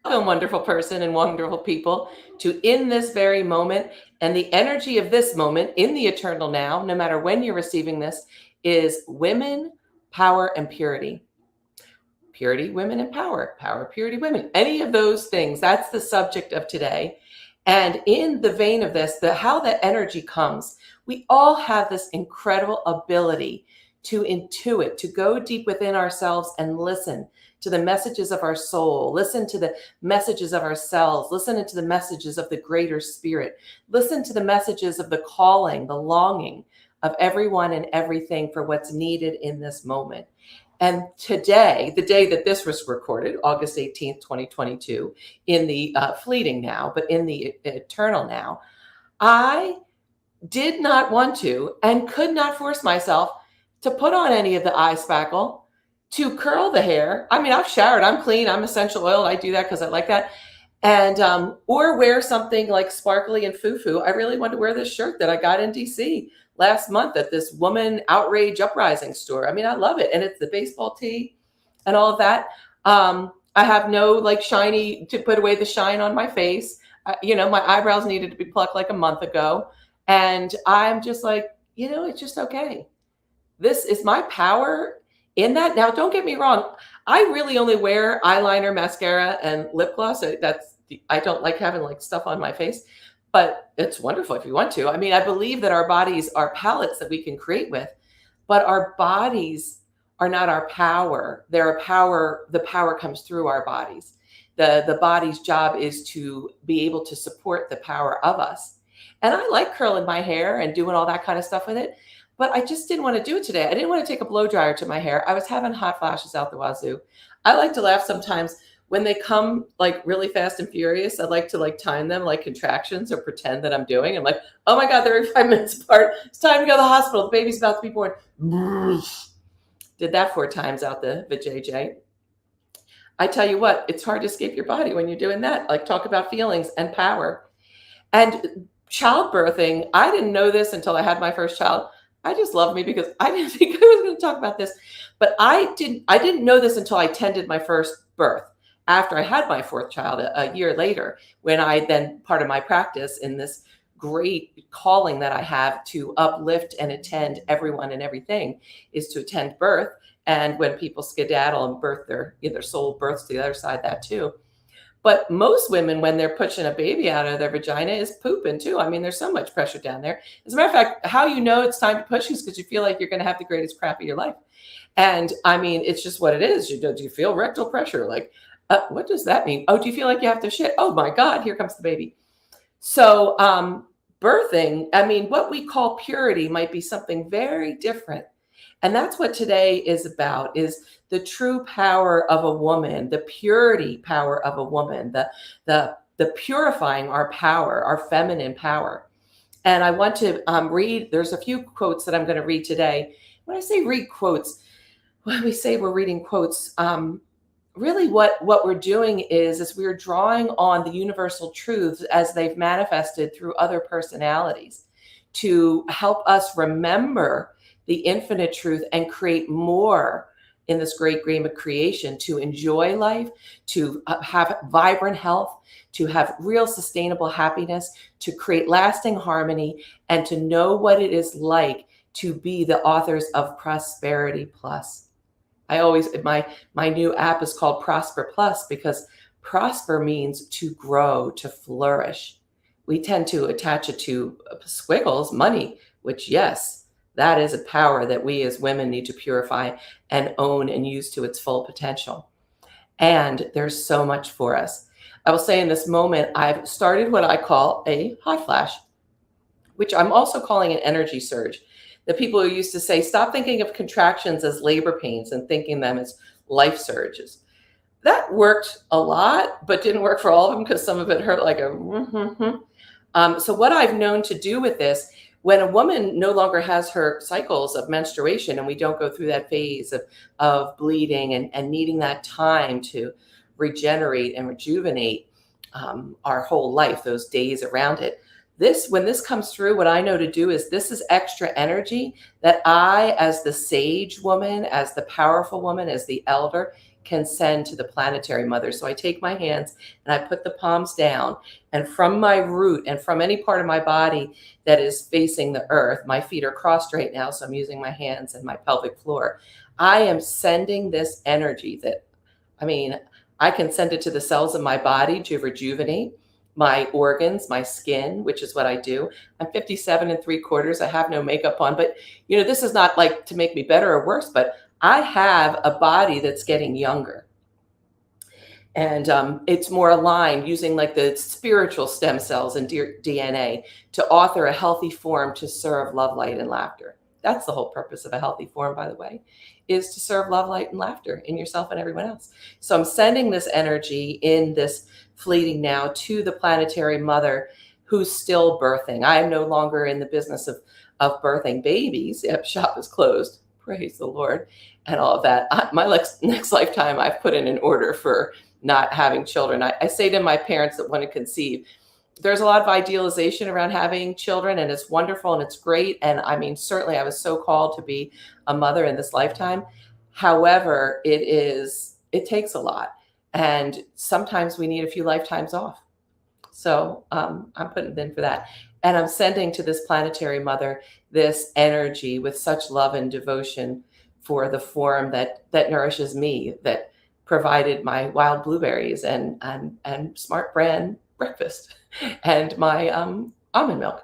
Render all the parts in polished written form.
welcome, wonderful person and wonderful people, to In This Very Moment. And the energy of this moment in the eternal now, no matter when you're receiving this, is women, power, and purity. Purity, women, and power. Power, purity, women. Any of those things. That's the subject of today. And in the vein of this, how that energy comes, we all have this incredible ability to intuit, to go deep within ourselves and listen to the messages of our soul, listen to the messages of ourselves, listen to the messages of the greater spirit, listen to the messages of the calling, the longing of everyone and everything for what's needed in this moment. And today, the day that this was recorded, August 18th, 2022, in the fleeting now, but in the eternal now, I did not want to and could not force myself to put on any of the eye spackle, to curl the hair. I mean, I've showered, I'm clean, I'm essential oil. I do that because I like that. And, or wear something like sparkly and foo-foo. I really wanted to wear this shirt that I got in DC last month at this woman outrage uprising store. I mean, I love it. And it's the baseball tee and all of that. I have no like shiny to put away the shine on my face. My eyebrows needed to be plucked like a month ago. And I'm just like, it's just okay. This is my power in that. Now, don't get me wrong. I really only wear eyeliner, mascara, and lip gloss. I don't like having like stuff on my face, but it's wonderful if you want to. I mean, I believe that our bodies are palettes that we can create with, but our bodies are not our power. They're a power. The power comes through our bodies. The body's job is to be able to support the power of us. And I like curling my hair and doing all that kind of stuff with it. But I just didn't want to do it today. I didn't want to take a blow dryer to my hair. I was having hot flashes out the wazoo. I like to laugh sometimes when they come like really fast and furious. I like to like time them like contractions or pretend that I'm doing. I'm like, oh my God, they're every 5 minutes apart. It's time to go to the hospital. The baby's about to be born. Did that 4 times out the vajayjay. I tell you what, it's hard to escape your body when you're doing that. Like talk about feelings and power. And childbirthing, I didn't know this until I had my first child. I just love me because I didn't think I was going to talk about this, but I didn't know this until I tended my first birth after I had my 4th child a year later, when I then part of my practice in this great calling that I have to uplift and attend everyone and everything is to attend birth. And when people skedaddle and birth their soul births to the other side, that too. But most women, when they're pushing a baby out of their vagina, is pooping too. I mean, there's so much pressure down there. As a matter of fact, how you know it's time to push is because you feel like you're going to have the greatest crap of your life. And I mean, it's just what it is. Do you feel rectal pressure? Like, what does that mean? Oh, do you feel like you have to shit? Oh my God, here comes the baby. So birthing, I mean, what we call purity might be something very different. And that's what today is about, is the true power of a woman, the purity power of a woman, the purifying our power, our feminine power. And I want to read, there's a few quotes that I'm going to read today. When I say read quotes, when we say we're reading quotes, really what we're doing is we're drawing on the universal truths as they've manifested through other personalities to help us remember the infinite truth and create more in this great game of creation, to enjoy life, to have vibrant health, to have real sustainable happiness, to create lasting harmony, and to know what it is like to be the authors of Prosperity Plus. I always, my new app is called Prosper Plus because prosper means to grow, to flourish. We tend to attach it to squiggles, money, which yes, that is a power that we as women need to purify and own and use to its full potential. And there's so much for us. I will say in this moment, I've started what I call a hot flash, which I'm also calling an energy surge. The people who used to say, stop thinking of contractions as labor pains and thinking them as life surges. That worked a lot, but didn't work for all of them because some of it hurt like a so what I've known to do with this, when a woman no longer has her cycles of menstruation and we don't go through that phase of bleeding and needing that time to regenerate and rejuvenate our whole life, those days around it. When this comes through, what I know to do is this is extra energy that I, as the sage woman, as the powerful woman, as the elder, can send to the planetary mother. So I take my hands and I put the palms down, and from my root and from any part of my body that is facing the earth, my feet are crossed right now, so I'm using my hands and my pelvic floor. I am sending this energy that, I mean, I can send it to the cells of my body to rejuvenate my organs, my skin, which is what I do. I'm 57 and 3/4. I have no makeup on, but this is not like to make me better or worse, but I have a body that's getting younger. And it's more aligned using like the spiritual stem cells and DNA to author a healthy form to serve love, light, and laughter. That's the whole purpose of a healthy form, by the way, is to serve love, light, and laughter in yourself and everyone else. So I'm sending this energy in this fleeting now to the planetary mother who's still birthing. I am no longer in the business of birthing babies. Yep, shop is closed. Praise the Lord. And all of that. My next lifetime, I've put in an order for not having children. I say to my parents that want to conceive, there's a lot of idealization around having children, and it's wonderful and it's great. And I mean, certainly I was so called to be a mother in this lifetime. However, it takes a lot. And sometimes we need a few lifetimes off. So I'm putting it in for that. And I'm sending to this planetary mother this energy with such love and devotion for the form that nourishes me, that provided my wild blueberries and Smart Brand breakfast and my almond milk.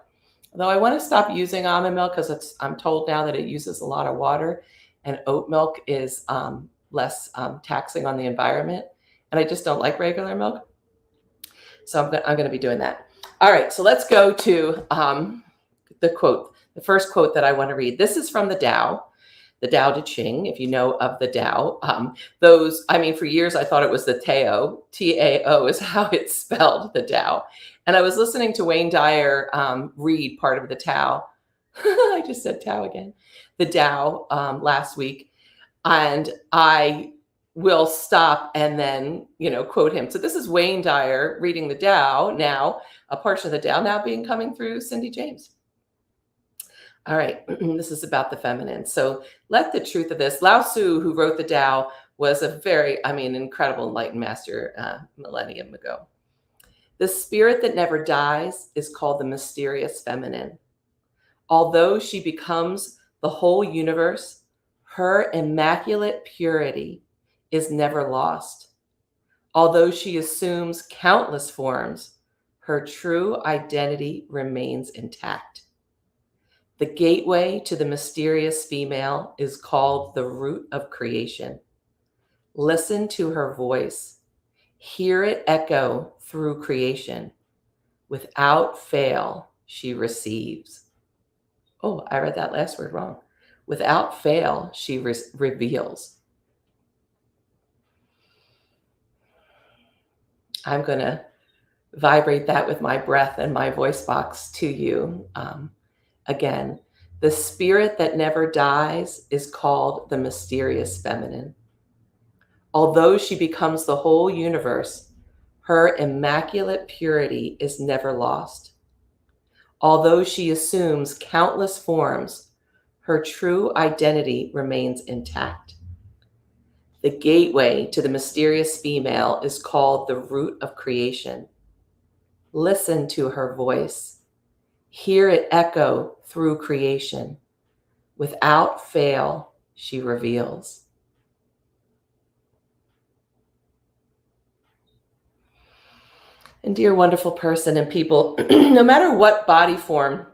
Though I want to stop using almond milk because I'm told now that it uses a lot of water, and oat milk is less taxing on the environment. And I just don't like regular milk. So I'm going to be doing that. All right, so let's go to the quote, the first quote that I want to read. This is from the Tao Te Ching, if you know of the Tao. For years I thought it was the Tao. Tao is how it's spelled, the Tao. And I was listening to Wayne Dyer read part of the Tao. I just said Tao again. The Tao last week. And I will stop and then, quote him. So this is Wayne Dyer reading the Tao now, a portion of the Tao now coming through Cindy James. All right, this is about the feminine. So let the truth of this, Lao Tzu, who wrote the Tao, was a very, incredible enlightened master millennium ago. The spirit that never dies is called the mysterious feminine. Although she becomes the whole universe, her immaculate purity is never lost. Although she assumes countless forms, her true identity remains intact. The gateway to the mysterious female is called the root of creation. Listen to her voice. Hear it echo through creation. Without fail, she receives. Oh, I read that last word wrong. Without fail, she reveals. I'm going to vibrate that with my breath and my voice box to you. Again, the spirit that never dies is called the mysterious feminine. Although she becomes the whole universe, her immaculate purity is never lost. Although she assumes countless forms, her true identity remains intact. The gateway to the mysterious female is called the root of creation. Listen to her voice. Hear it echo through creation. Without fail, she reveals. And dear wonderful person and people, no matter what body form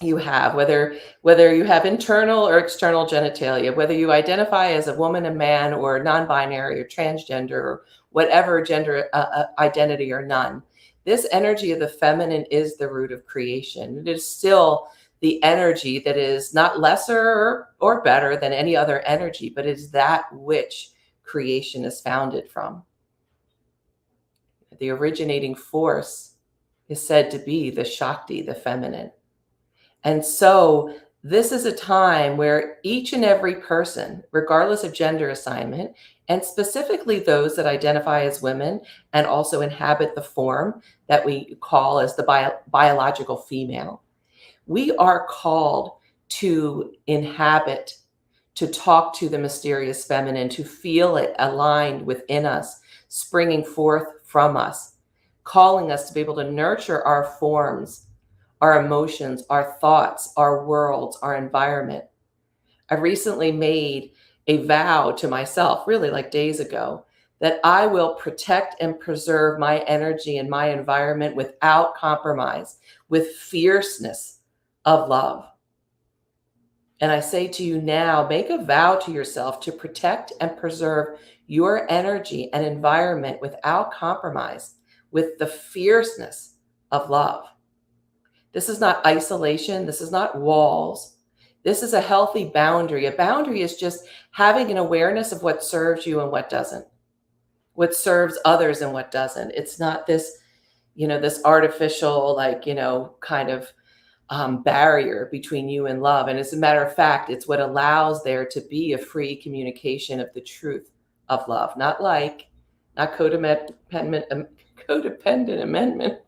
you have, whether you have internal or external genitalia, whether you identify as a woman, a man, or non-binary or transgender or whatever gender identity or none, this energy of the feminine is the root of creation. It is still the energy that is not lesser or better than any other energy, but is that which creation is founded from. The originating force is said to be the Shakti, the feminine. And so this is a time where each and every person, regardless of gender assignment, and specifically those that identify as women and also inhabit the form that we call as the biological female, we are called to inhabit, to talk to the mysterious feminine, to feel it aligned within us, springing forth from us, calling us to be able to nurture our forms, our emotions, our thoughts, our worlds, our environment. I recently made a vow to myself, really like days ago, that I will protect and preserve my energy and my environment without compromise, with fierceness of love. And I say to you now, make a vow to yourself to protect and preserve your energy and environment without compromise, with the fierceness of love. This is not isolation. This is not walls. This is a healthy boundary. A boundary is just having an awareness of what serves you and what doesn't, what serves others and what doesn't. It's not this, this artificial, kind of barrier between you and love. And as a matter of fact, it's what allows there to be a free communication of the truth of love, not codependent amendment.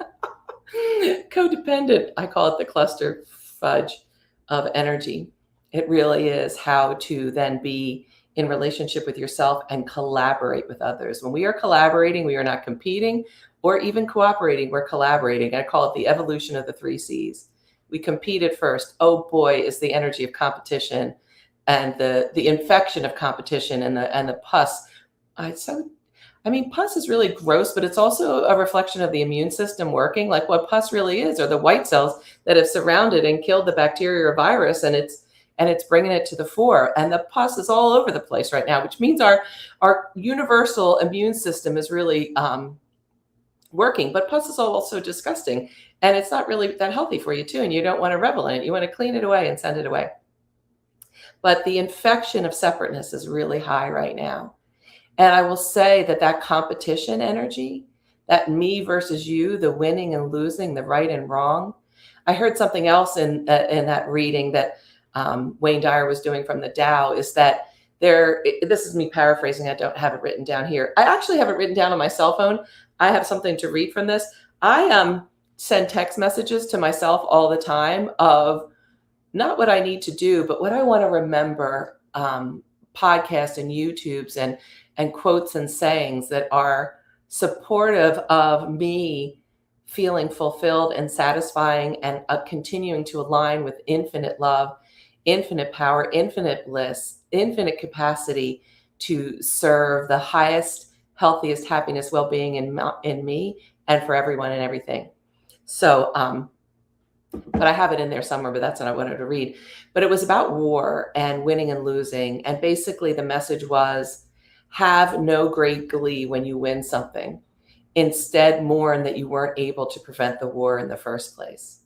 Codependent, I call it the cluster fudge of energy. It really is how to then be in relationship with yourself and collaborate with others. When we are collaborating, we are not competing or even cooperating, we're collaborating. I call it the evolution of the 3 C's. We compete at first. Oh boy, is the energy of competition and the infection of competition and the pus. Pus is really gross, but it's also a reflection of the immune system working. Like what pus really is are the white cells that have surrounded and killed the bacteria or virus, and it's bringing it to the fore. And the pus is all over the place right now, which means our universal immune system is really working. But pus is also disgusting, and it's not really that healthy for you too. And you don't want to revel in it. You want to clean it away and send it away. But the infection of separateness is really high right now. And I will say that competition energy, that me versus you, the winning and losing, the right and wrong. I heard something else in that reading that Wayne Dyer was doing from the Tao, is that this is me paraphrasing. I don't have it written down here. I actually have it written down on my cell phone. I have something to read from this. I send text messages to myself all the time of not what I need to do, but what I want to remember, podcasts and YouTubes and quotes and sayings that are supportive of me feeling fulfilled and satisfying and continuing to align with infinite love, infinite power, infinite bliss, infinite capacity to serve the highest, healthiest happiness, well-being in me and for everyone and everything. So, but I have it in there somewhere, but that's what I wanted to read. But it was about war and winning and losing. And basically the message was, have no great glee when you win something. Instead, mourn that you weren't able to prevent the war in the first place.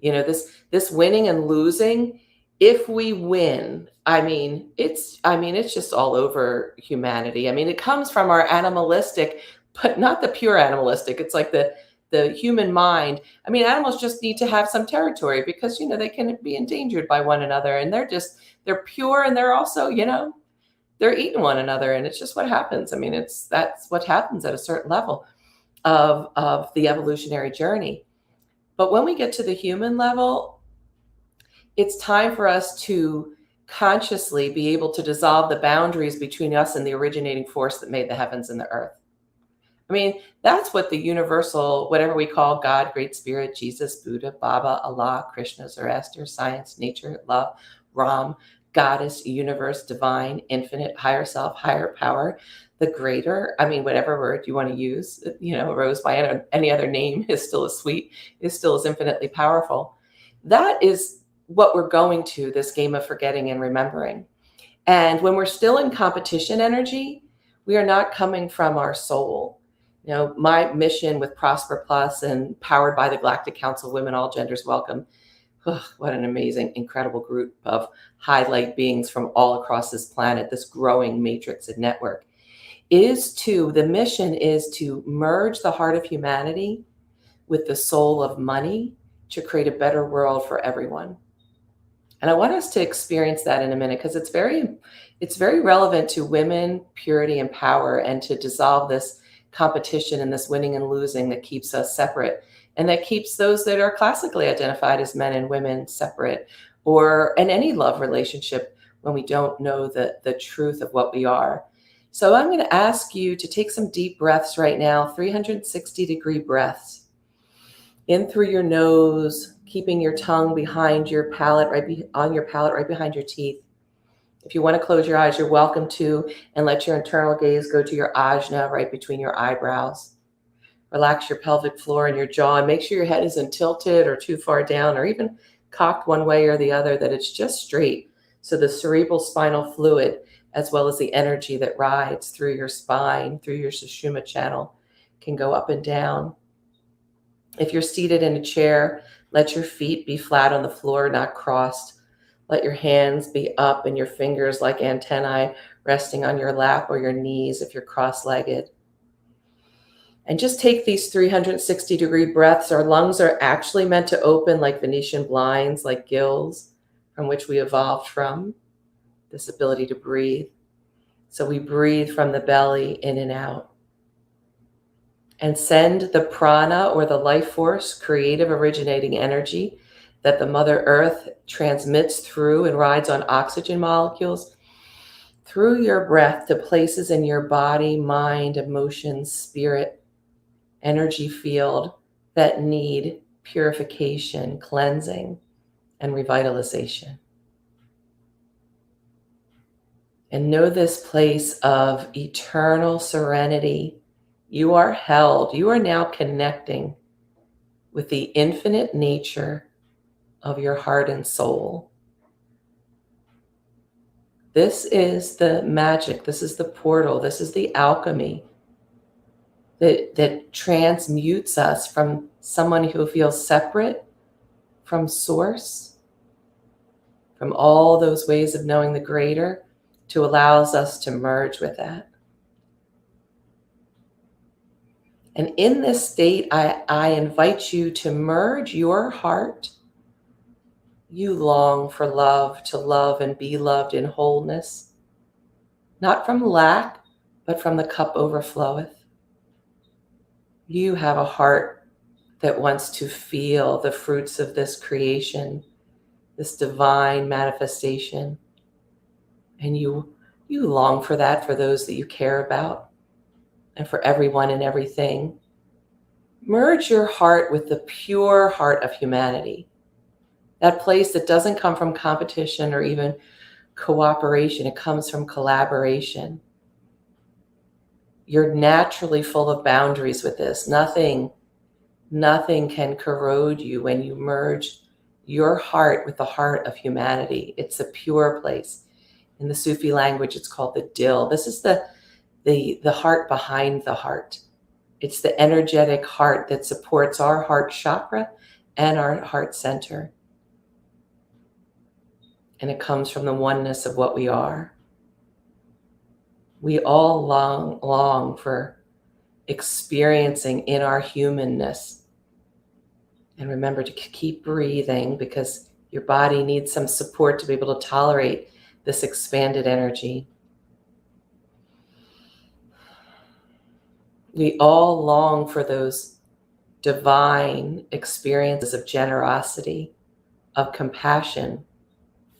This winning and losing, if we win, it's just all over humanity. It comes from our animalistic, but not the pure animalistic. It's like the human mind. Animals just need to have some territory because, they can be endangered by one another, and they're pure, and they're also, they're eating one another, and it's just what happens. That's what happens at a certain level of the evolutionary journey. But when we get to the human level, it's time for us to consciously be able to dissolve the boundaries between us and the originating force that made the heavens and the earth. That's what the universal, whatever we call God, Great Spirit, Jesus, Buddha, Baba, Allah, Krishna, Zoroaster, science, nature, love, Ram, goddess, universe, divine, infinite, higher self, higher power, the greater, whatever word you want to use, rose by any other name is still as sweet, is still as infinitely powerful. That is what we're going to, this game of forgetting and remembering. And when we're still in competition energy, we are not coming from our soul. My mission with Prosper Plus and powered by the Galactic Council, Women All Genders Welcome. What an amazing, incredible group of highlight beings from all across this planet, this growing matrix and network, the mission is to merge the heart of humanity with the soul of money to create a better world for everyone. And I want us to experience that in a minute, because it's very relevant to women, purity, and power, and to dissolve this competition and this winning and losing that keeps us separate, and that keeps those that are classically identified as men and women separate, or in any love relationship, when we don't know the truth of what we are. So I'm going to ask you to take some deep breaths right now, 360-degree breaths. In through your nose, keeping your tongue behind your palate, on your palate, right behind your teeth. If you want to close your eyes, you're welcome to, and let your internal gaze go to your ajna, right between your eyebrows. Relax your pelvic floor and your jaw, and make sure your head isn't tilted or too far down or even cocked one way or the other, that it's just straight. So the cerebral spinal fluid, as well as the energy that rides through your spine, through your sushumna channel, can go up and down. If you're seated in a chair, let your feet be flat on the floor, not crossed. Let your hands be up and your fingers like antennae resting on your lap or your knees if you're cross-legged. And just take these 360-degree breaths. Our lungs are actually meant to open like Venetian blinds, like gills, from which we evolved from, this ability to breathe. So we breathe from the belly in and out. And send the prana, or the life force, creative originating energy that the Mother Earth transmits through and rides on oxygen molecules, through your breath to places in your body, mind, emotions, spirit, energy field that need purification, cleansing, and revitalization. And know this place of eternal serenity. You are held. You are now connecting with the infinite nature of your heart and soul. This is the magic. This is the portal. This is the alchemy that transmutes us from someone who feels separate from source, from all those ways of knowing the greater, to allows us to merge with that. And in this state, I invite you to merge your heart. You long for love, to love and be loved in wholeness, not from lack, but from the cup overfloweth. You have a heart that wants to feel the fruits of this creation, this divine manifestation. And you long for that for those that you care about and for everyone and everything. Merge your heart with the pure heart of humanity, that place that doesn't come from competition or even cooperation. It comes from collaboration. You're naturally full of boundaries with this. Nothing can corrode you when you merge your heart with the heart of humanity. It's a pure place. In the Sufi language, it's called the dil. This is the heart behind the heart. It's the energetic heart that supports our heart chakra and our heart center. And it comes from the oneness of what we are. We all long for experiencing in our humanness. And remember to keep breathing, because your body needs some support to be able to tolerate this expanded energy. We all long for those divine experiences of generosity, of compassion,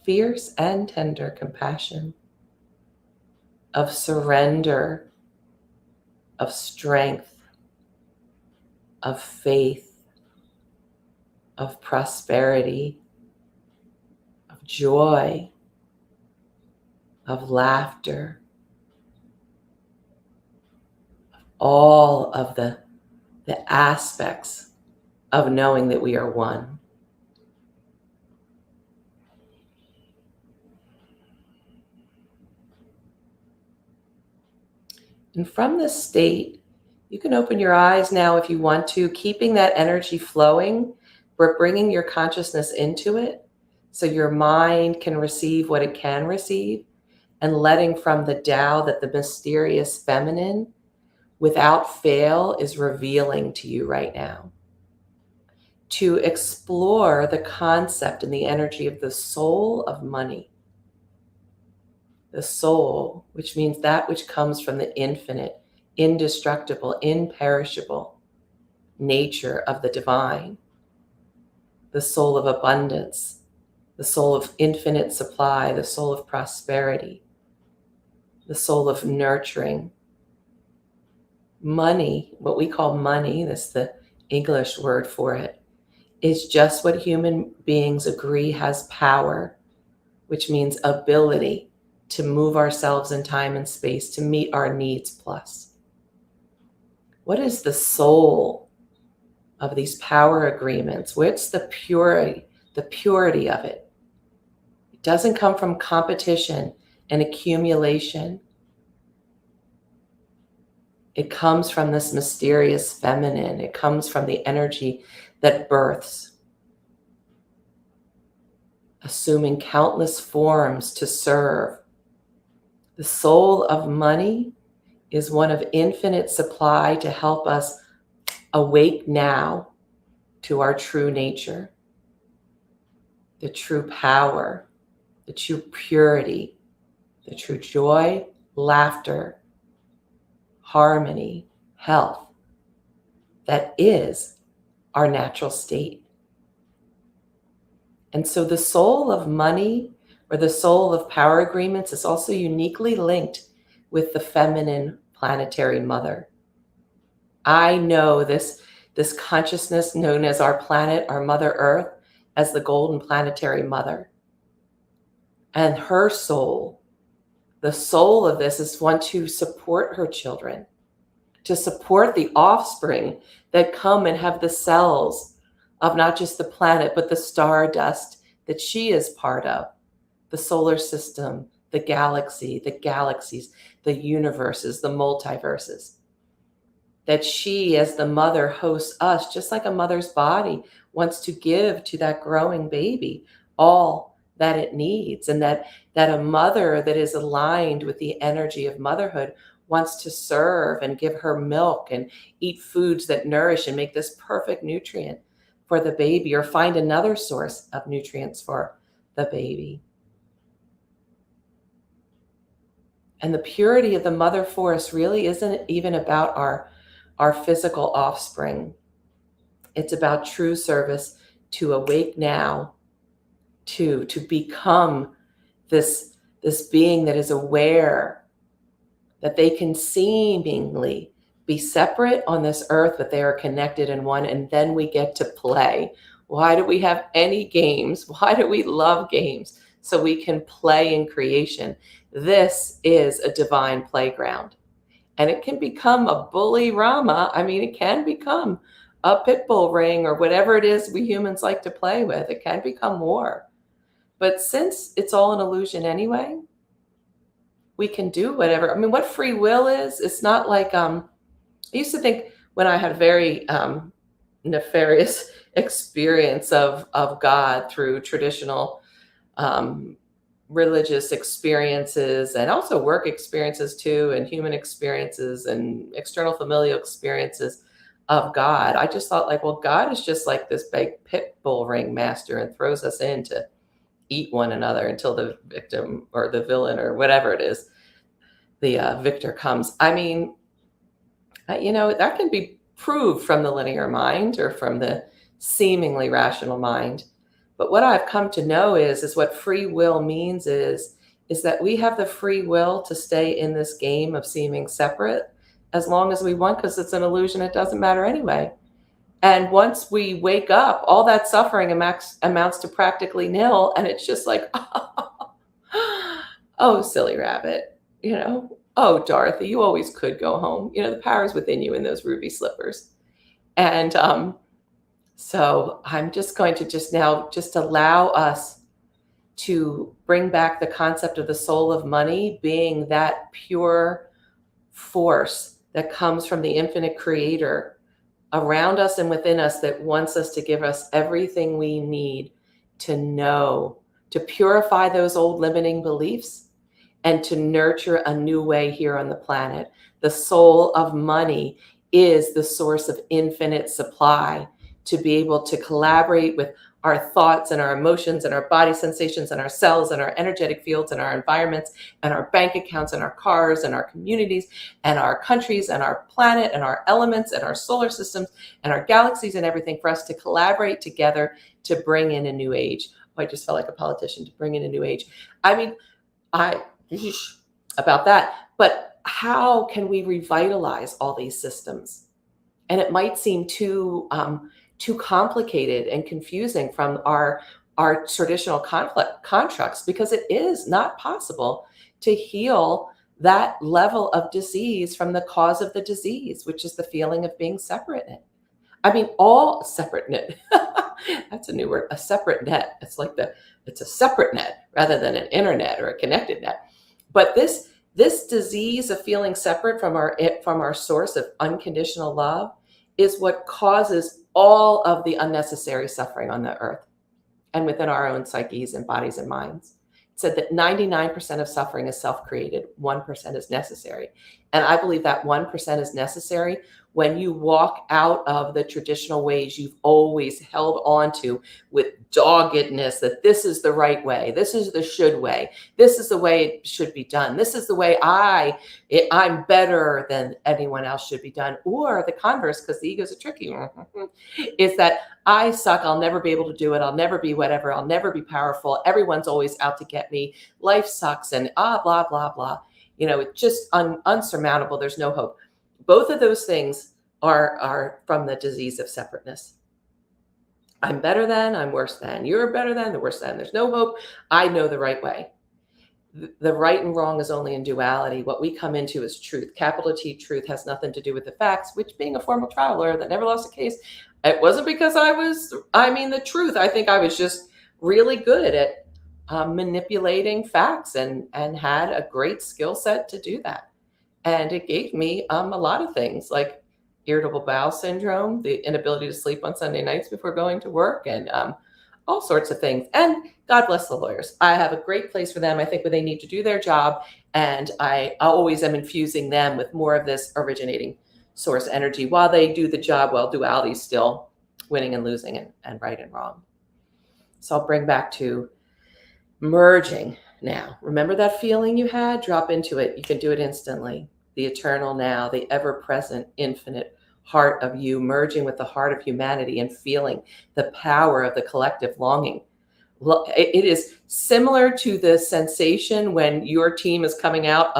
fierce and tender compassion, of surrender, of strength, of faith, of prosperity, of joy, of laughter, all of the aspects of knowing that we are one. And from this state, you can open your eyes now if you want to, keeping that energy flowing, but bringing your consciousness into it so your mind can receive what it can receive, and letting from the Tao that the mysterious feminine, without fail, is revealing to you right now. To explore the concept and the energy of the soul of money. The soul, which means that which comes from the infinite, indestructible, imperishable nature of the divine. The soul of abundance, the the soul of infinite supply, the soul of prosperity, the soul of nurturing. Money, what we call money, that's the English word for it, is just what human beings agree has power, which means ability to move ourselves in time and space to meet our needs plus. What is the soul of these power agreements? What's the purity of it? It doesn't come from competition and accumulation. It comes from this mysterious feminine. It comes from the energy that births, assuming countless forms to serve. The soul of money is one of infinite supply to help us awake now to our true nature, the true power, the true purity, the true joy, laughter, harmony, health that is our natural state. And so the soul of money, or the soul of power agreements, is also uniquely linked with the feminine planetary mother. I know this consciousness known as our planet, our Mother Earth, as the golden planetary mother. And her soul, the soul of this, is one to support her children, to support the offspring that come and have the cells of not just the planet, but the stardust that she is part of, the solar system, the galaxy, the galaxies, the universes, the multiverses. That she, as the mother, hosts us, just like a mother's body wants to give to that growing baby all that it needs, and that a mother that is aligned with the energy of motherhood wants to serve and give her milk and eat foods that nourish and make this perfect nutrient for the baby, or find another source of nutrients for the baby. And the purity of the mother force really isn't even about our physical offspring. It's about true service to awake now, to become this being that is aware that they can seemingly be separate on this earth, but they are connected in one. And then we get to play. Why do we have any games? Why do we love games? So we can play in creation. This is a divine playground. And it can become a bully rama. I mean, it can become a pit bull ring, or whatever it is we humans like to play with. It can become war. But since it's all an illusion anyway, we can do whatever. I mean, what free will is, it's not like, I used to think, when I had a very nefarious experience of God through traditional religious experiences, and also work experiences too, and human experiences and external familial experiences of God. I just thought, like, well, God is just like this big pit bull ring master and throws us in to eat one another until the victim or the villain or whatever it is, the victor comes. I mean, that can be proved from the linear mind or from the seemingly rational mind. But what I've come to know is what free will means is that we have the free will to stay in this game of seeming separate as long as we want, because it's an illusion. It doesn't matter anyway. And once we wake up, all that suffering amounts to practically nil. And it's just like, oh, silly rabbit, oh, Dorothy, you always could go home. The power's within you in those ruby slippers. And so I'm just going to now allow us to bring back the concept of the soul of money being that pure force that comes from the infinite creator around us and within us, that wants us to give us everything we need to know, to purify those old limiting beliefs and to nurture a new way here on the planet. The soul of money is the source of infinite supply, to be able to collaborate with our thoughts and our emotions and our body sensations and our cells and our energetic fields and our environments and our bank accounts and our cars and our communities and our countries and our planet and our elements and our solar systems and our galaxies and everything, for us to collaborate together to bring in a new age, I just felt like a politician to bring in a new age. I mean, I about that. But how can we revitalize all these systems? And it might seem too complicated and confusing from our traditional conflict constructs, because it is not possible to heal that level of disease from the cause of the disease, which is the feeling of being separate. I mean, all separate net. That's a new word, a separate net. It's a separate net rather than an internet or a connected net. But this disease of feeling separate from our source of unconditional love is what causes all of the unnecessary suffering on the earth and within our own psyches and bodies and minds. It said that 99% of suffering is self-created, 1% is necessary. And I believe that 1% is necessary when you walk out of the traditional ways you've always held on to with doggedness, that this is the right way, this is the should way, this is the way it should be done, this is the way I'm better than anyone else should be done. Or the converse, because the ego is a tricky one, is that I suck, I'll never be able to do it, I'll never be whatever, I'll never be powerful, everyone's always out to get me, life sucks, and blah, blah, blah. It's just unsurmountable. There's no hope. Both of those things are from the disease of separateness. I'm better than, I'm worse than, you're better than, the worse than, there's no hope, I know the right way. The right and wrong is only in duality. What we come into is truth. Capital T, truth, has nothing to do with the facts, which, being a former trial lawyer that never lost a case, it wasn't because the truth. I think I was just really good at manipulating facts and had a great skill set to do that. And it gave me a lot of things like irritable bowel syndrome, the inability to sleep on Sunday nights before going to work, and all sorts of things. And God bless the lawyers. I have a great place for them. I think when they need to do their job, and I always am infusing them with more of this originating source energy while they do the job, while duality is still winning and losing and right and wrong. So I'll bring back to merging now. Remember that feeling you had? Drop into it. You can do it instantly. The eternal now, the ever-present, infinite heart of you, merging with the heart of humanity and feeling the power of the collective longing. It is similar to the sensation when your team is coming out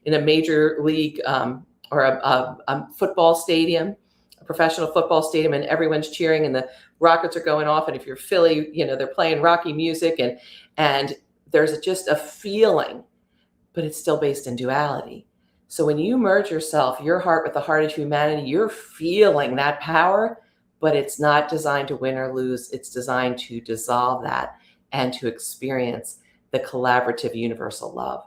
in a major league or a football stadium, a professional football stadium, and everyone's cheering and the rockets are going off. And if you're Philly, they're playing Rocky music and there's just a feeling, but it's still based in duality. So when you merge yourself, your heart with the heart of humanity, you're feeling that power, but it's not designed to win or lose. It's designed to dissolve that and to experience the collaborative universal love.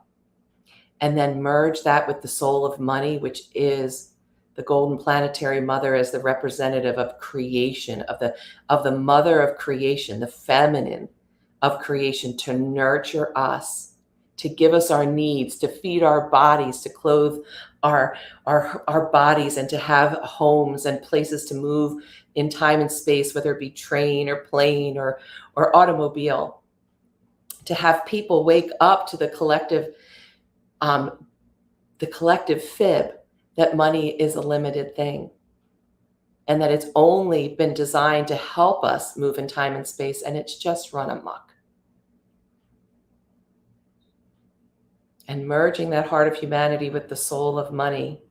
And then merge that with the soul of money, which is the golden planetary mother as the representative of creation, of the mother of creation, the feminine of creation, to nurture us, to give us our needs, to feed our bodies, to clothe our bodies, and to have homes and places to move in time and space, whether it be train or plane or automobile, to have people wake up to the collective fib that money is a limited thing and that it's only been designed to help us move in time and space, and it's just run amok. And merging that heart of humanity with the soul of money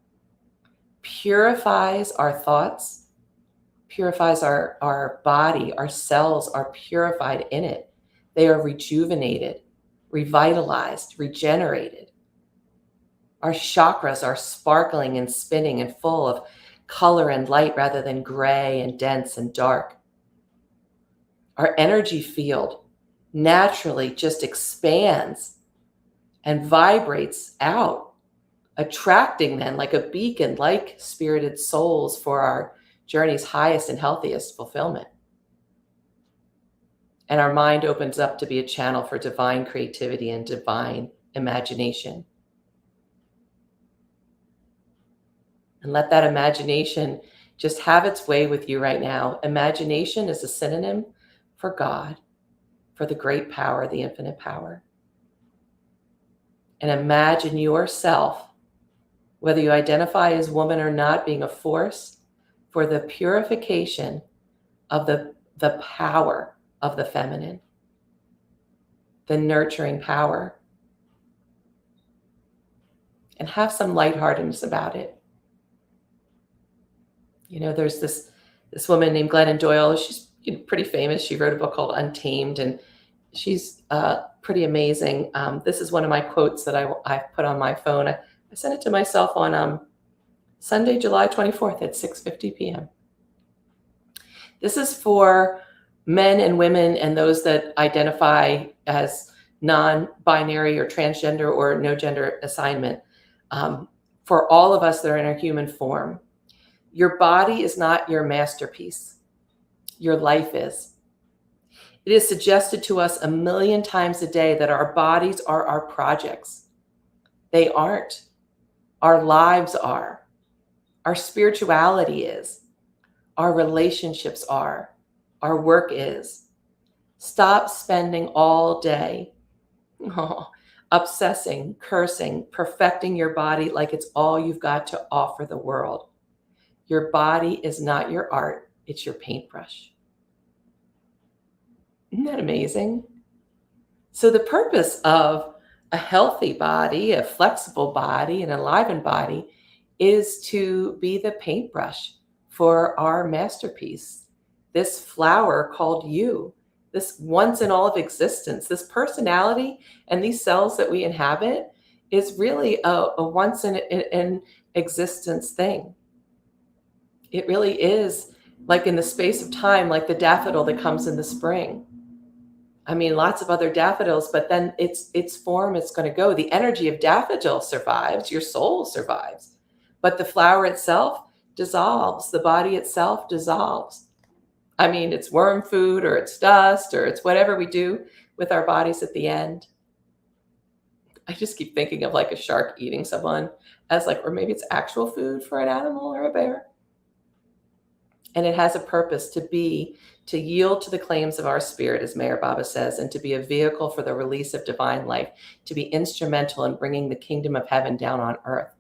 purifies our thoughts, purifies our body, our cells are purified in it. They are rejuvenated, revitalized, regenerated. Our chakras are sparkling and spinning and full of color and light rather than gray and dense and dark. Our energy field naturally just expands and vibrates out, attracting then like a beacon, like spirited souls for our journey's highest and healthiest fulfillment. And our mind opens up to be a channel for divine creativity and divine imagination. And let that imagination just have its way with you right now. Imagination is a synonym for God, for the great power, the infinite power. And imagine yourself, whether you identify as woman or not, being a force for the purification of the power of the feminine. the nurturing power, and have some lightheartedness about it. There's this woman named Glennon Doyle. She's pretty famous. She wrote a book called Untamed, and she's pretty amazing. This is one of my quotes that I've put on my phone. I sent it to myself on Sunday, July 24th at 6:50 p.m. This is for men and women and those that identify as non-binary or transgender or no gender assignment. For all of us that are in our human form, your body is not your masterpiece. Your life is. It is suggested to us a million times a day that our bodies are our projects. They aren't. Our lives are. Our spirituality is. Our relationships are. Our work is. Stop spending all day obsessing, cursing, perfecting your body like it's all you've got to offer the world. Your body is not your art. It's your paintbrush. Isn't that amazing? So the purpose of a healthy body, a flexible body, an enlivened body is to be the paintbrush for our masterpiece, this flower called you, this once in all of existence, this personality and these cells that we inhabit is really a once in existence thing. It really is like in the space of time, like the daffodil that comes in the spring. I mean, lots of other daffodils, but then its form is going to go. The energy of daffodil survives, your soul survives, but the flower itself dissolves, the body itself dissolves. I mean, it's worm food or it's dust or it's whatever we do with our bodies at the end. I just keep thinking of like a shark eating someone as like, or maybe it's actual food for an animal or a bear. And it has a purpose to yield to the claims of our spirit, as Mayor Baba says, and to be a vehicle for the release of divine life, to be instrumental in bringing the kingdom of heaven down on earth,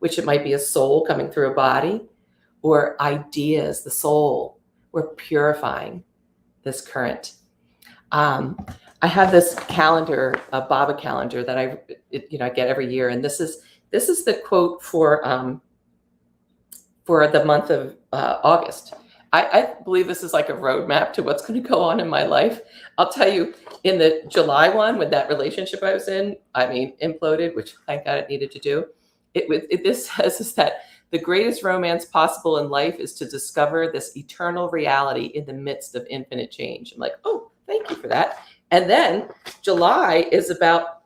which it might be a soul coming through a body or ideas, the soul. We're purifying this current. I have this calendar, a Baba calendar that I get every year, and this is the quote for the month of August. I believe this is like a roadmap to what's going to go on in my life. I'll tell you, in the July one, when that relationship I was in, imploded, which thank God it needed to do. This says is that the greatest romance possible in life is to discover this eternal reality in the midst of infinite change. I'm like, oh, thank you for that. And then July is about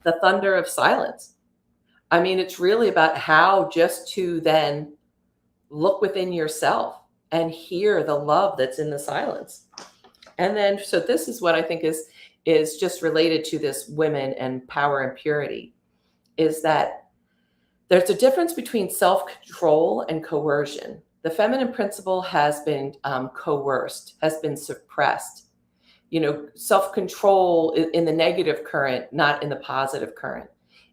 the thunder of silence. I mean, it's really about how just to then look within yourself and hear the love that's in the silence. And then, so this is what I think is just related to this women and power and purity, is that there's a difference between self-control and coercion. The feminine principle has been coerced, has been suppressed. Self-control in the negative current, not in the positive current.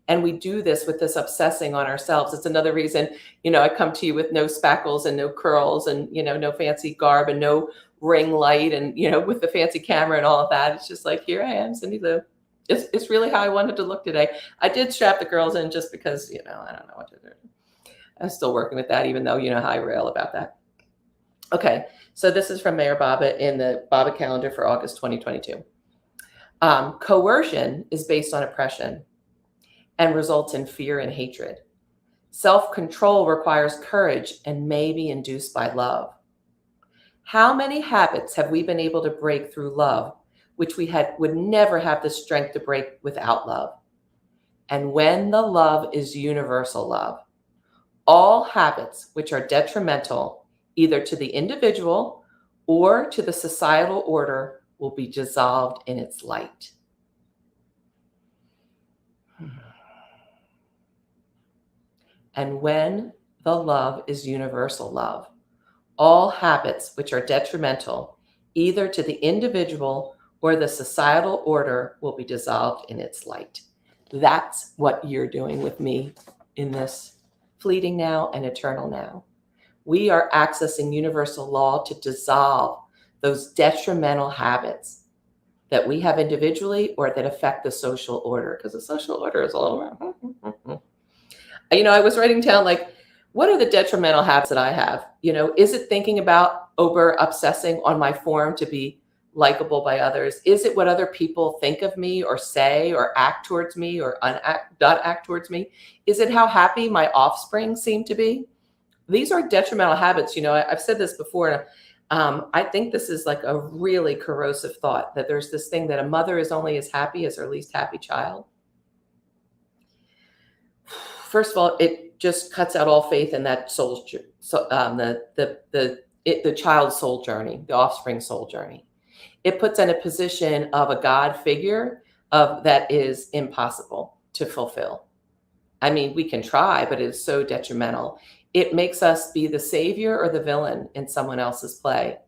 And we do this with this obsessing on ourselves. It's another reason, I come to you with no spackles and no curls and, no fancy garb and no ring light and, with the fancy camera and all of that. It's just like, here I am, Cindy Lou. It's really how I wanted to look today. I did strap the girls in just because, I don't know what to do. I'm still working with that, even though how I rail about that. Okay, so this is from Mayor Baba in the Baba calendar for August 2022. Coercion is based on oppression and results in fear and hatred. Self-control requires courage and may be induced by love. How many habits have we been able to break through love, which we would never have the strength to break without love? And when the love is universal love, all habits which are detrimental either to the individual or to the societal order will be dissolved in its light. And when the love is universal love, all habits which are detrimental either to the individual or the societal order will be dissolved in its light. That's what you're doing with me in this fleeting now and eternal now. We are accessing universal law to dissolve those detrimental habits that we have individually or that affect the social order, because the social order is all around. I was writing down, like, what are the detrimental habits that I have? Is it thinking about over obsessing on my form to be likable by others? Is it what other people think of me or say or act towards me or not act towards me? Is it how happy my offspring seem to be? These are detrimental habits. I've said this before. I think this is like a really corrosive thought, that there's this thing that a mother is only as happy as her least happy child. First of all, it just cuts out all faith in that soul's, the child's soul journey, the offspring's soul journey. It puts in a position of a God figure that is impossible to fulfill. I mean, we can try, but it is so detrimental. It makes us be the savior or the villain in someone else's play,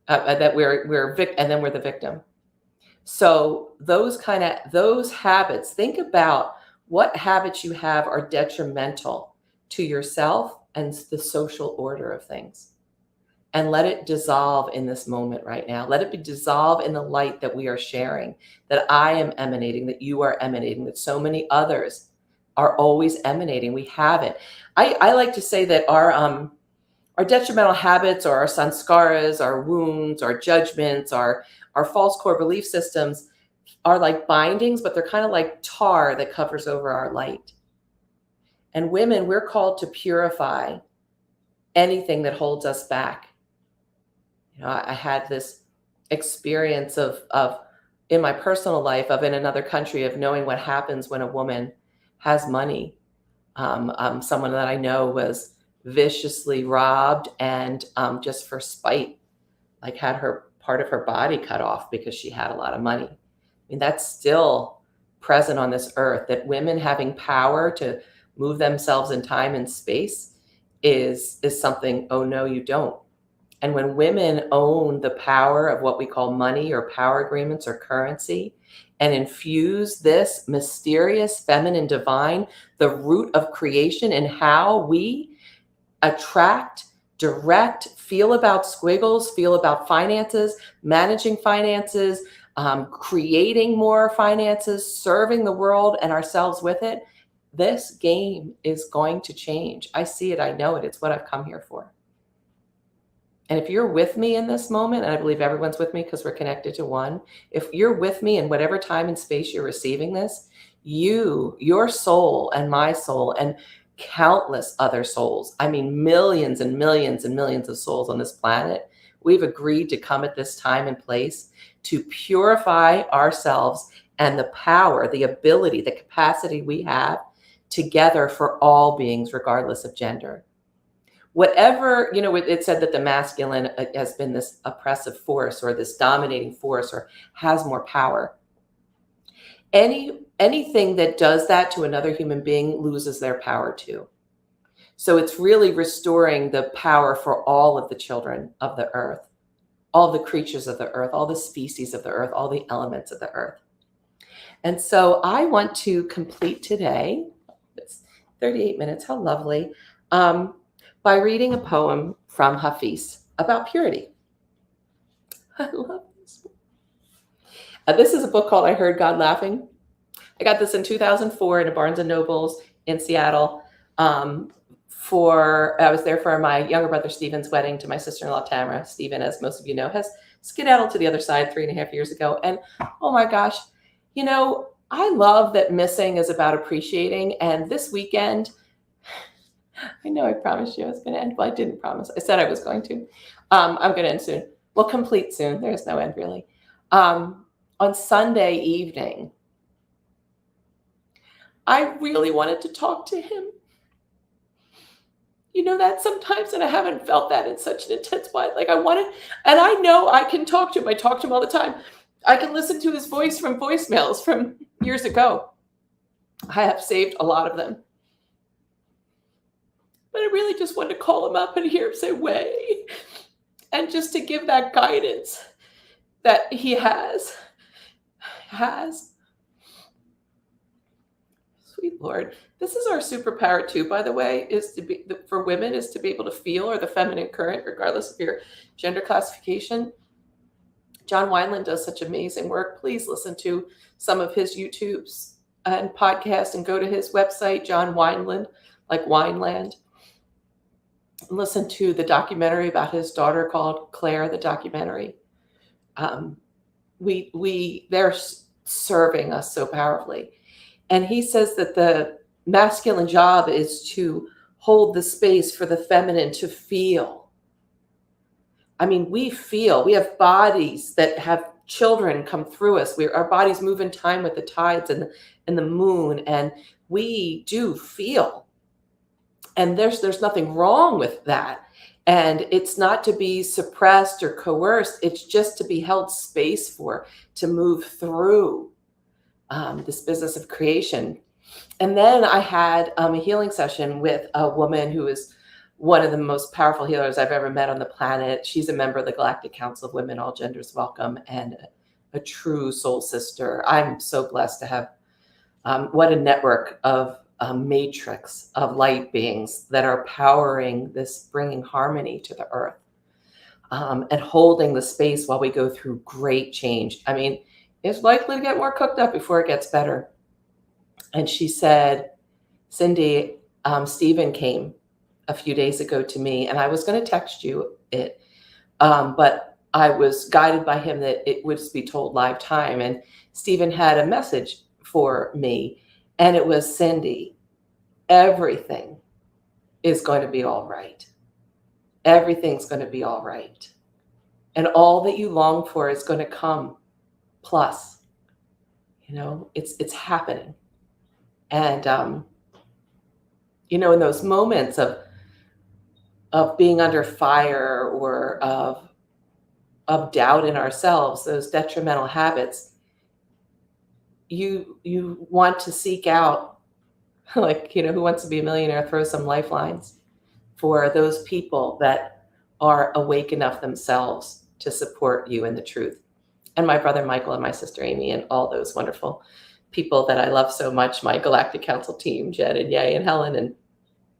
that and then we're the victim. So those habits, think about what habits you have are detrimental to yourself and the social order of things. And let it dissolve in this moment right now. Let it be dissolve in the light that we are sharing, that I am emanating, that you are emanating, that so many others are always emanating. We have it. I like to say that our detrimental habits, or our sanskaras, our wounds, our judgments, our false core belief systems are like bindings, but they're kind of like tar that covers over our light. And women, we're called to purify anything that holds us back. I had this experience of in my personal life, of in another country, of knowing what happens when a woman has money. Someone that I know was viciously robbed, and just for spite, like had her part of her body cut off because she had a lot of money. I mean, that's still present on this earth, that women having power to move themselves in time and space is something, oh no, you don't. And when women own the power of what we call money or power agreements or currency, and infuse this mysterious feminine divine, the root of creation, in how we attract, direct, feel about squiggles, feel about finances, managing finances, creating more finances, serving the world and ourselves with it, this game is going to change. I see it. I know it. It's what I've come here for. And if you're with me in this moment, and I believe everyone's with me because we're connected to one, if you're with me in whatever time and space you're receiving this, your soul and my soul and countless other souls, I mean, millions and millions and millions of souls on this planet, we've agreed to come at this time and place to purify ourselves and the power, the ability, the capacity we have together for all beings, regardless of gender. Whatever, it said that the masculine has been this oppressive force, or this dominating force, or has more power. Anything that does that to another human being loses their power too. So it's really restoring the power for all of the children of the earth, all the creatures of the earth, all the species of the earth, all the elements of the earth. And so I want to complete today, it's 38 minutes, how lovely, by reading a poem from Hafiz about purity. I love this. This is a book called I Heard God Laughing. I got this in 2004 in a Barnes & Noble's in Seattle. I was there for my younger brother Stephen's wedding to my sister-in-law Tamara. Stephen, as most of you know, has skedaddled to the other side 3.5 years ago. And oh my gosh, I love that missing is about appreciating. And this weekend, I know I promised you I was going to end. Well, I didn't promise. I said I was going to. I'm going to end soon. Well, complete soon. There's no end, really. On Sunday evening, I really wanted to talk to him. That sometimes, and I haven't felt that in such an intense way. Like I wanted, and I know I can talk to him. I talk to him all the time. I can listen to his voice from voicemails from years ago. I have saved a lot of them. But I really just wanted to call him up and hear him say, "Way," and just to give that guidance that he has. Sweet Lord. This is our superpower too, by the way, for women, is to be able to feel, or the feminine current, regardless of your gender classification. John Wineland does such amazing work. Please listen to some of his YouTubes and podcasts and go to his website, John Wineland, like Wineland. Listen to the documentary about his daughter called Claire, the documentary. They're serving us so powerfully. And he says that the masculine job is to hold the space for the feminine to feel. I mean, we have bodies that have children come through us. Our bodies move in time with the tides and the moon, and we do feel. And there's nothing wrong with that. And it's not to be suppressed or coerced. It's just to be held space for, to move through this business of creation. And then I had a healing session with a woman who is one of the most powerful healers I've ever met on the planet. She's a member of the Galactic Council of Women, All Genders Welcome, and a true soul sister. I'm so blessed to have what a network of a matrix of light beings that are powering this, bringing harmony to the earth, and holding the space while we go through great change. I mean, it's likely to get more cooked up before it gets better. And she said, Cindy, Stephen came a few days ago to me, and I was going to text you it, but I was guided by him that it would be told live time. And Stephen had a message for me, and it was, Cindy, everything is going to be all right. Everything's going to be all right. And all that you long for is going to come. Plus, it's happening. And, in those moments of being under fire or of doubt in ourselves, those detrimental habits, you want to seek out, like, Who Wants to Be a Millionaire, throw some lifelines for those people that are awake enough themselves to support you in the truth. And my brother Michael and my sister Amy and all those wonderful people that I love so much, my Galactic Council team, Jen and Ye and Helen, and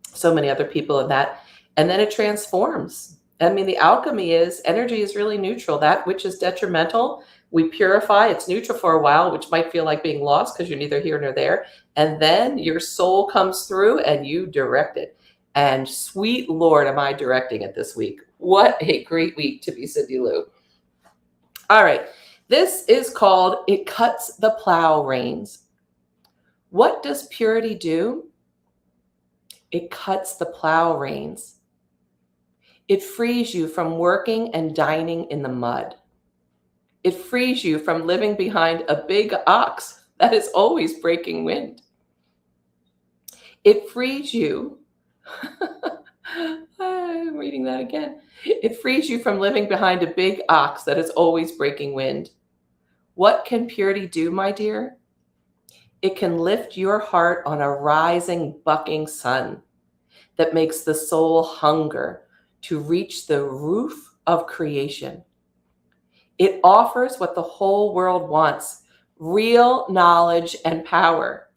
so many other people in that. And then it transforms. I mean, the alchemy is energy is really neutral. That which is detrimental, we purify. It's neutral for a while, which might feel like being lost because you're neither here nor there. And then your soul comes through and you direct it. And sweet Lord, am I directing it this week. What a great week to be Cindy Lou. All right. This is called It Cuts the Plow Reins. What does purity do? It cuts the plow reins. It frees you from working and dining in the mud. It frees you from living behind a big ox that is always breaking wind. It frees you. I'm reading that again. It frees you from living behind a big ox that is always breaking wind. What can purity do, my dear? It can lift your heart on a rising, bucking sun that makes the soul hunger to reach the roof of creation. It offers what the whole world wants, real knowledge and power.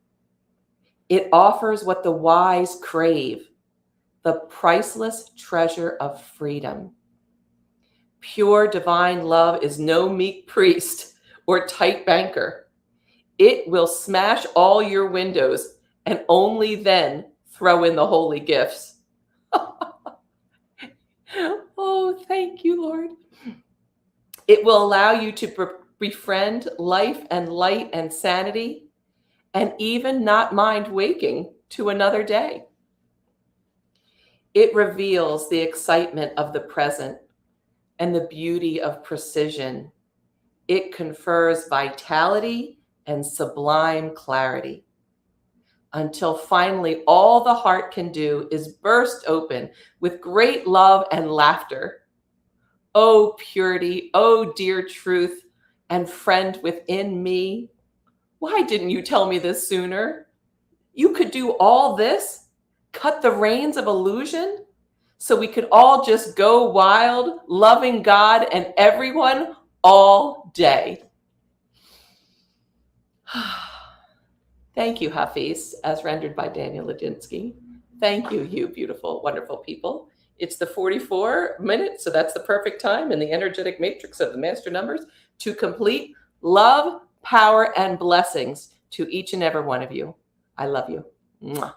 It offers what the wise crave, the priceless treasure of freedom. Pure divine love is no meek priest or tight banker. It will smash all your windows and only then throw in the holy gifts. Oh, thank you, Lord. It will allow you to befriend life and light and sanity, and even not mind waking to another day. It reveals the excitement of the present and the beauty of precision. It confers vitality and sublime clarity, until finally all the heart can do is burst open with great love and laughter. Oh, purity, oh, dear truth and friend within me, why didn't you tell me this sooner? You could do all this, cut the reins of illusion, so we could all just go wild, loving God and everyone all day. Thank you, Hafiz, as rendered by Daniel Ladinsky. Thank you, you beautiful, wonderful people. It's the 44 minutes, so that's the perfect time in the energetic matrix of the master numbers to complete. Love, power, and blessings to each and every one of you. I love you. Mwah.